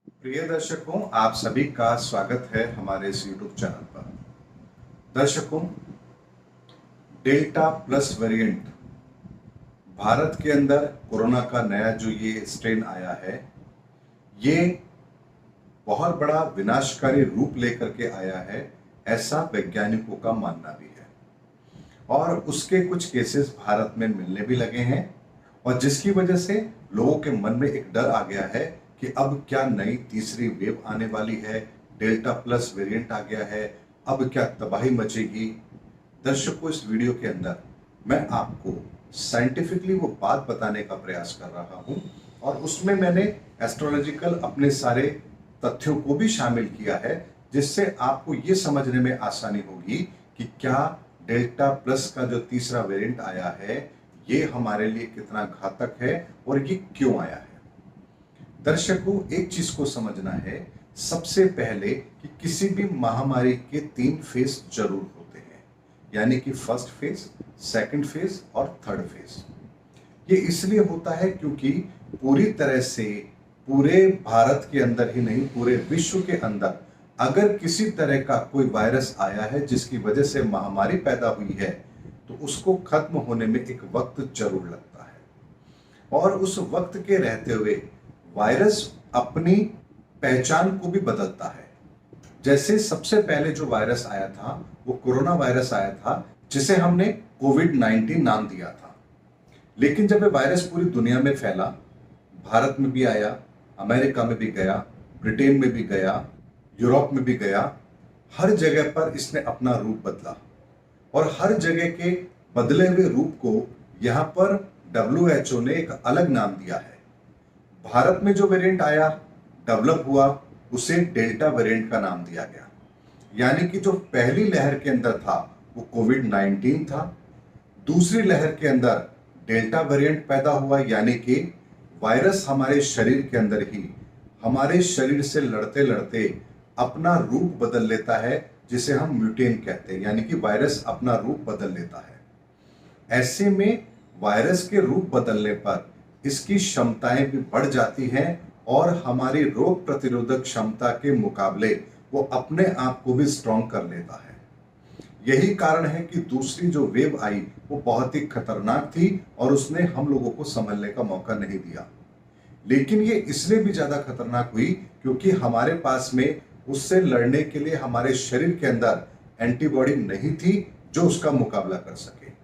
प्रिय दर्शकों, आप सभी का स्वागत है हमारे इस यूट्यूब चैनल पर। दर्शकों, डेल्टा प्लस वेरिएंट भारत के अंदर कोरोना का नया जो ये स्ट्रेन आया है, ये बहुत बड़ा विनाशकारी रूप लेकर के आया है, ऐसा वैज्ञानिकों का मानना भी है। और उसके कुछ केसेस भारत में मिलने भी लगे हैं, और जिसकी वजह से लोगों के मन में एक डर आ गया है कि अब क्या नई तीसरी वेव आने वाली है, डेल्टा प्लस वेरिएंट आ गया है, अब क्या तबाही मचेगी। दर्शकों, इस वीडियो के अंदर मैं आपको साइंटिफिकली वो बात बताने का प्रयास कर रहा हूं, और उसमें मैंने एस्ट्रोलॉजिकल अपने सारे तथ्यों को भी शामिल किया है, जिससे आपको ये समझने में आसानी होगी कि क्या डेल्टा प्लस का जो तीसरा वेरिएंट आया है, ये हमारे लिए कितना घातक है और ये क्यों आया है। दर्शकों, एक चीज को समझना है सबसे पहले कि किसी भी महामारी के 3 फेज जरूर होते हैं, यानी कि फर्स्ट फेज, सेकंड फेज और थर्ड फेज। ये इसलिए होता है क्योंकि पूरी तरह से पूरे भारत के अंदर ही नहीं, पूरे विश्व के अंदर अगर किसी तरह का कोई वायरस आया है जिसकी वजह से महामारी पैदा हुई है, तो उसको खत्म होने में एक वक्त जरूर लगता है। और उस वक्त के रहते हुए वायरस अपनी पहचान को भी बदलता है। जैसे सबसे पहले जो वायरस आया था वो कोरोना वायरस आया था, जिसे हमने कोविड-19 नाम दिया था। लेकिन जब ये वायरस पूरी दुनिया में फैला, भारत में भी आया, अमेरिका में भी गया, ब्रिटेन में भी गया, यूरोप में भी गया, हर जगह पर इसने अपना रूप बदला। और हर जगह के बदले हुए रूप को यहां पर WHO ने एक अलग नाम दिया है। भारत में जो वेरिएंट आया, डेवलप हुआ, उसे डेल्टा वेरिएंट का नाम दिया गया। यानी कि जो पहली लहर के अंदर था वो कोविड-19 था, दूसरी लहर के अंदर डेल्टा वेरिएंट पैदा हुआ, यानी कि वायरस हमारे शरीर के अंदर ही हमारे शरीर से लड़ते लड़ते अपना रूप बदल लेता है, जिसे हम म्यूटेन कहते हैं, यानी कि वायरस अपना रूप बदल लेता है। ऐसे में वायरस के रूप बदलने पर इसकी क्षमताएं भी बढ़ जाती हैं, और हमारी रोग प्रतिरोधक क्षमता के मुकाबले वो अपने आप को भी स्ट्रॉन्ग कर लेता है। यही कारण है कि दूसरी जो वेव आई वो बहुत ही खतरनाक थी, और उसने हम लोगों को संभलने का मौका नहीं दिया। लेकिन ये इसलिए भी ज्यादा खतरनाक हुई क्योंकि हमारे पास में उससे लड़ने के लिए हमारे शरीर के अंदर एंटीबॉडी नहीं थी जो उसका मुकाबला कर सके।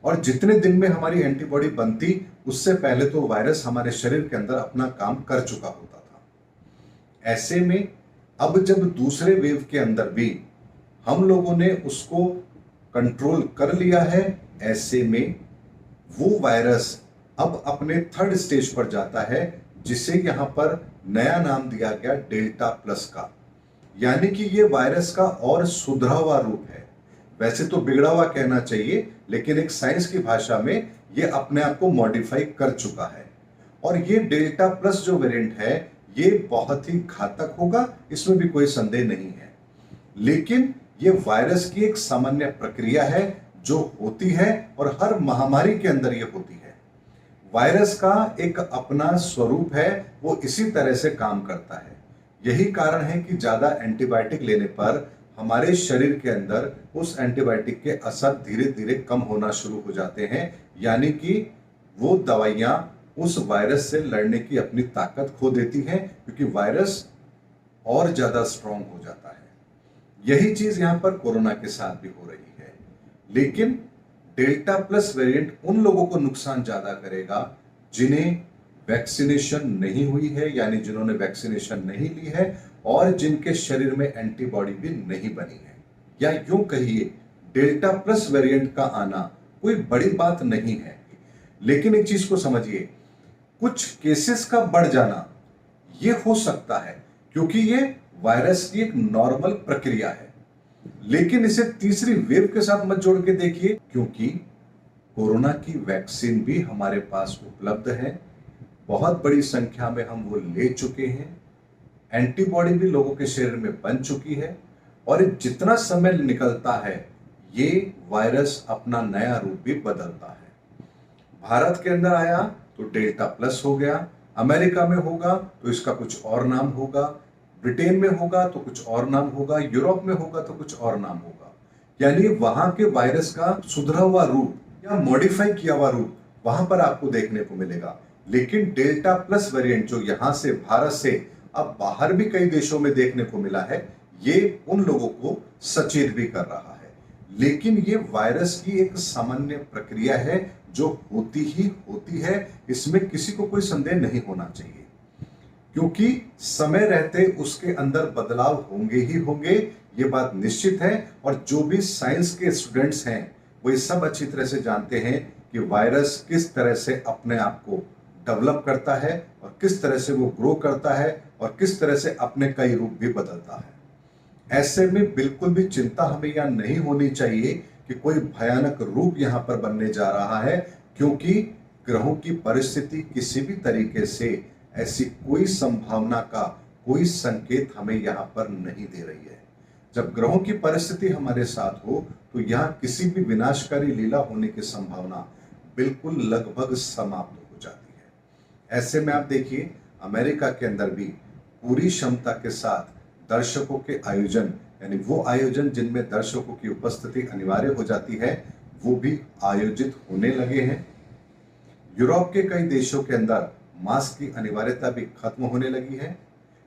और जितने दिन में हमारी एंटीबॉडी बनती, उससे पहले तो वायरस हमारे शरीर के अंदर अपना काम कर चुका होता था। ऐसे में अब जब दूसरे वेव के अंदर भी हम लोगों ने उसको कंट्रोल कर लिया है, ऐसे में वो वायरस अब अपने थर्ड स्टेज पर जाता है, जिसे यहां पर नया नाम दिया गया डेल्टा प्लस का। यानी कि ये वायरस का और सुधरा हुआ रूप है। वैसे तो बिगड़ा हुआ कहना चाहिए, लेकिन एक साइंस की भाषा में ये अपने आप को मॉडिफाई कर चुका है। और ये डेल्टा प्लस जो वेरिएंट है, ये बहुत ही घातक होगा, इसमें भी कोई संदेह नहीं है। लेकिन ये वायरस की एक सामान्य प्रक्रिया है जो होती है, और हर महामारी के अंदर ये होती है। वायरस का एक अपना स्वरूप है, वो इसी तरह से काम करता है। यही कारण है कि ज्यादा एंटीबायोटिक लेने पर हमारे शरीर के अंदर उस एंटीबायोटिक के असर धीरे धीरे कम होना शुरू हो जाते हैं, यानी कि वो दवाइयां उस वायरस से लड़ने की अपनी ताकत खो देती हैं, क्योंकि वायरस और ज्यादा स्ट्रांग हो जाता है। यही चीज यहां पर कोरोना के साथ भी हो रही है। लेकिन डेल्टा प्लस वेरिएंट उन लोगों को नुकसान ज्यादा करेगा जिन्हें वैक्सीनेशन नहीं हुई है, यानी जिन्होंने वैक्सीनेशन नहीं ली है, और जिनके शरीर में एंटीबॉडी भी नहीं बनी है। या यूं कहिए, डेल्टा प्लस वेरिएंट का आना कोई बड़ी बात नहीं है। लेकिन एक चीज को समझिए, कुछ केसेस का बढ़ जाना ये हो सकता है क्योंकि ये वायरस की एक नॉर्मल प्रक्रिया है। लेकिन इसे तीसरी वेव के साथ मत जोड़ के देखिए, क्योंकि कोरोना की वैक्सीन भी हमारे पास उपलब्ध है। बहुत बड़ी संख्या में हम वो ले चुके हैं, एंटीबॉडी भी लोगों के शरीर में बन चुकी है, और जितना समय निकलता है ये वायरस अपना नया रूप भी बदलता है। भारत के अंदर आया तो डेल्टा प्लस हो गया, अमेरिका में होगा तो इसका कुछ और नाम होगा, ब्रिटेन में होगा तो कुछ और नाम होगा, यूरोप में होगा तो कुछ और नाम होगा। यानी वहां के वायरस का सुधरा हुआ रूप या मॉडिफाई किया हुआ रूप वहां पर आपको देखने को मिलेगा। लेकिन डेल्टा प्लस वेरिएंट जो यहां से भारत से अब बाहर भी कई देशों में देखने को मिला है, ये उन लोगों को सचेत भी कर रहा है। लेकिन ये वायरस की एक सामान्य प्रक्रिया है जो होती ही होती है, इसमें किसी को कोई संदेह नहीं होना चाहिए, क्योंकि समय रहते उसके अंदर बदलाव होंगे ही होंगे, ये बात निश्चित है। और जो भी साइंस के स्टूडेंट्स हैं वो ये सब अच्छी तरह से जानते हैं कि वायरस किस तरह से अपने आप को डेवलप करता है और किस तरह से वो ग्रो करता है और किस तरह से अपने कई रूप भी बदलता है। ऐसे में बिल्कुल भी चिंता हमें यहां नहीं होनी चाहिए कि कोई भयानक रूप यहां पर बनने जा रहा है, क्योंकि ग्रहों की परिस्थिति किसी भी तरीके से ऐसी कोई संभावना का कोई संकेत हमें यहां पर नहीं दे रही है। जब ग्रहों की परिस्थिति हमारे साथ हो तो यहां किसी भी विनाशकारी लीला होने की संभावना बिल्कुल लगभग समाप्त हो जाती है। ऐसे में आप देखिए, अमेरिका के अंदर भी पूरी क्षमता के साथ दर्शकों के आयोजन, यानी वो आयोजन जिनमें दर्शकों की उपस्थिति अनिवार्य हो जाती है, वो भी आयोजित होने लगे हैं। यूरोप के कई देशों के अंदर मास्क की अनिवार्यता भी खत्म होने लगी है।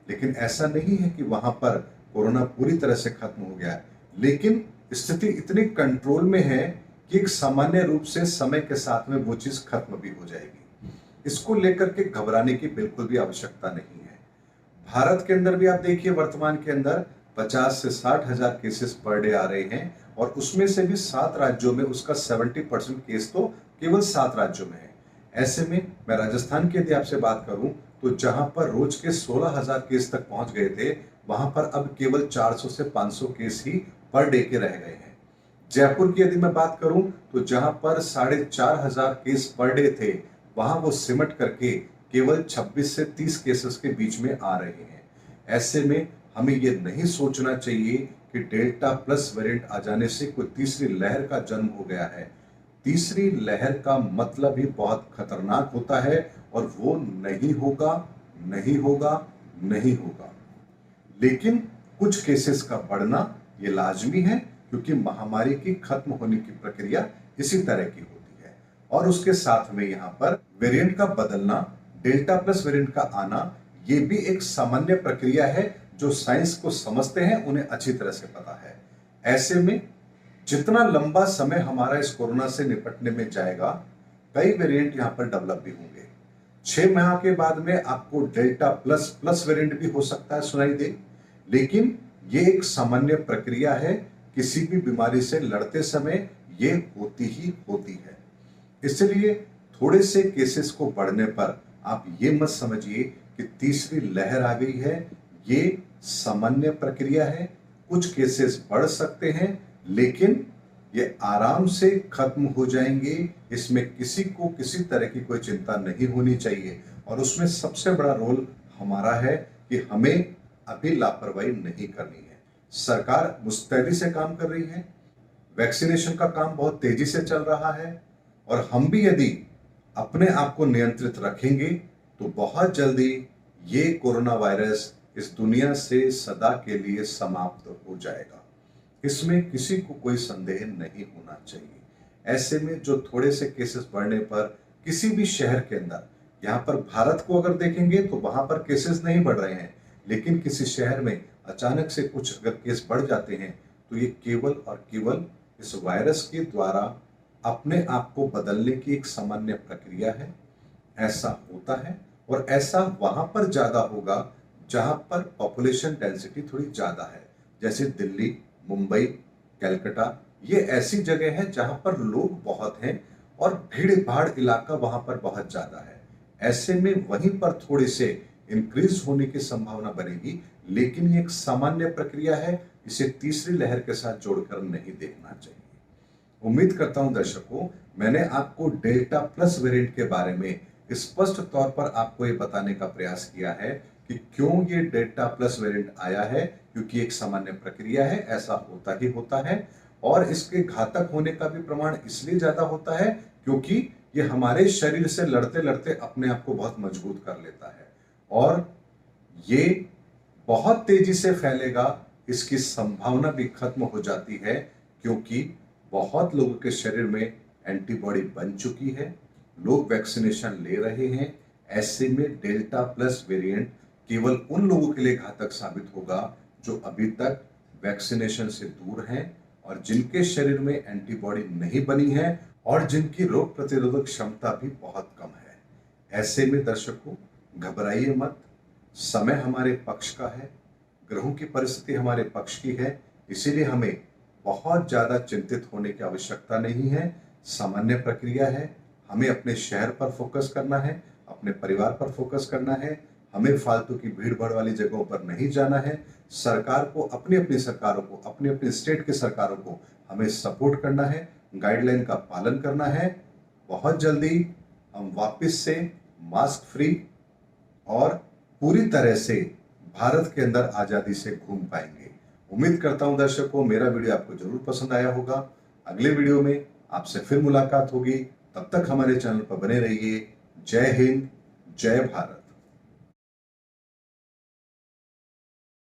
लेकिन ऐसा नहीं है कि वहां पर कोरोना पूरी तरह से खत्म हो गया है, लेकिन स्थिति इतनी कंट्रोल में है कि एक सामान्य रूप से समय के साथ में वो चीज खत्म भी हो जाएगी। इसको लेकर के घबराने की बिल्कुल भी आवश्यकता नहीं है। भारत के अंदर भी आप देखिए, वर्तमान के अंदर 50 से 60 हजार केसेस पर डे आ रहे हैं और उसमें से भी 7 राज्यों में उसका 70% केस तो केवल 7 राज्यों में है। ऐसे में मैं राजस्थान की यदि आपसे बात करूं तो जहां पर रोज के 16,000 केस तक पहुंच गए थे, वहां पर अब केवल 400 से 500 केस ही पर डे के रह गए हैं। जयपुर की यदि मैं बात करूं तो जहां पर 4,500 केस पर डे थे, वहां वो सिमट करके केवल 26 से 30 केसेस के बीच में आ रहे हैं। ऐसे में हमें ये नहीं सोचना चाहिए कि डेल्टा प्लस वेरिएंट आ जाने से कोई तीसरी लहर का जन्म हो गया है। तीसरी लहर का मतलब ही बहुत खतरनाक होता है और वो नहीं होगा, नहीं होगा, नहीं होगा। लेकिन कुछ केसेस का बढ़ना ये लाजमी है, क्योंकि महामारी की खत्म होने की प्रक्रिया इसी तरह की होती है। और उसके साथ में यहाँ पर वेरिएंट का बदलना, डेल्टा प्लस वेरिएंट का आना, ये भी एक सामान्य प्रक्रिया है। जो साइंस को समझते हैं उन्हें अच्छी तरह से पता है। ऐसे में जितना लंबा समय हमारा इस कोरोना से निपटने में जाएगा, कई वेरिएंट यहां पर डेवलप भी होंगे। 6 माह के बाद में आपको डेल्टा प्लस प्लस वेरिएंट भी हो सकता है सुनाई दे। लेकिन ये एक सामान्य प्रक्रिया है, किसी भी बीमारी से लड़ते समय ये होती ही होती है। इसलिए थोड़े से केसेस को बढ़ने पर आप ये मत समझिए कि तीसरी लहर आ गई है। ये सामान्य प्रक्रिया है। कुछ केसेस बढ़ सकते हैं, लेकिन ये आराम से खत्म हो जाएंगे। इसमें किसी को किसी तरह की कोई चिंता नहीं होनी चाहिए। और उसमें सबसे बड़ा रोल हमारा है कि हमें अभी लापरवाही नहीं करनी है। सरकार मुस्तैदी से काम कर रही है, वैक्सीनेशन का काम बहुत तेजी से चल रहा है, और हम भी यदि अपने आप को नियंत्रित रखेंगे तो बहुत जल्दी ये कोरोना वायरस इस दुनिया से सदा के लिए समाप्त हो जाएगा। इसमें किसी को कोई संदेह नहीं होना चाहिए। ऐसे में जो थोड़े से केसेस बढ़ने पर किसी भी शहर के अंदर, यहाँ पर भारत को अगर देखेंगे तो वहां पर केसेस नहीं बढ़ रहे हैं, लेकिन किसी शहर में अचानक से कुछ अगर केस बढ़ जाते हैं तो ये केवल और केवल इस वायरस के द्वारा अपने आप को बदलने की एक सामान्य प्रक्रिया है। ऐसा होता है, और ऐसा वहां पर ज्यादा होगा जहां पर पॉपुलेशन डेंसिटी थोड़ी ज्यादा है, जैसे दिल्ली, मुंबई, कलकत्ता। ये ऐसी जगह है जहां पर लोग बहुत हैं और भीड़ भाड़ इलाका वहां पर बहुत ज्यादा है। ऐसे में वहीं पर थोड़े से इंक्रीज होने की संभावना बनेगी, लेकिन ये एक सामान्य प्रक्रिया है, इसे तीसरी लहर के साथ जोड़कर नहीं देखना चाहिए। उम्मीद करता हूं दर्शकों, मैंने आपको डेल्टा प्लस वेरिएंट के बारे में स्पष्ट तौर पर आपको ये बताने का प्रयास किया है कि क्यों ये डेल्टा प्लस वेरिएंट आया है, क्योंकि एक सामान्य प्रक्रिया है, ऐसा होता ही होता है। और इसके घातक होने का भी प्रमाण इसलिए ज्यादा होता है क्योंकि ये हमारे शरीर से लड़ते लड़ते अपने आप को बहुत मजबूत कर लेता है और ये बहुत तेजी से फैलेगा, इसकी संभावना भी खत्म हो जाती है क्योंकि बहुत लोगों के शरीर में एंटीबॉडी बन चुकी है, लोग वैक्सीनेशन ले रहे हैं। ऐसे में डेल्टा प्लस वेरिएंट केवल उन लोगों के लिए घातक साबित होगा जो अभी तक वैक्सीनेशन से दूर हैं और जिनके शरीर में एंटीबॉडी नहीं बनी है और जिनकी रोग प्रतिरोधक क्षमता भी बहुत कम है। ऐसे में दर्शकों, घबराइए मत, समय हमारे पक्ष का है, ग्रहों की परिस्थिति हमारे पक्ष की है, इसीलिए हमें बहुत ज्यादा चिंतित होने की आवश्यकता नहीं है। सामान्य प्रक्रिया है, हमें अपने शहर पर फोकस करना है, अपने परिवार पर फोकस करना है, हमें फालतू की भीड़ भाड़ वाली जगहों पर नहीं जाना है। सरकार को, अपनी अपनी सरकारों को, अपने अपने स्टेट के सरकारों को हमें सपोर्ट करना है, गाइडलाइन का पालन करना है। बहुत जल्दी हम वापस से मास्क फ्री और पूरी तरह से भारत के अंदर आजादी से घूम पाएंगे। उम्मीद करता हूं दर्शकों, मेरा वीडियो आपको जरूर पसंद आया होगा। अगले वीडियो में आपसे फिर मुलाकात होगी, तब तक हमारे चैनल पर बने रहिए। जय हिंद, जय भारत।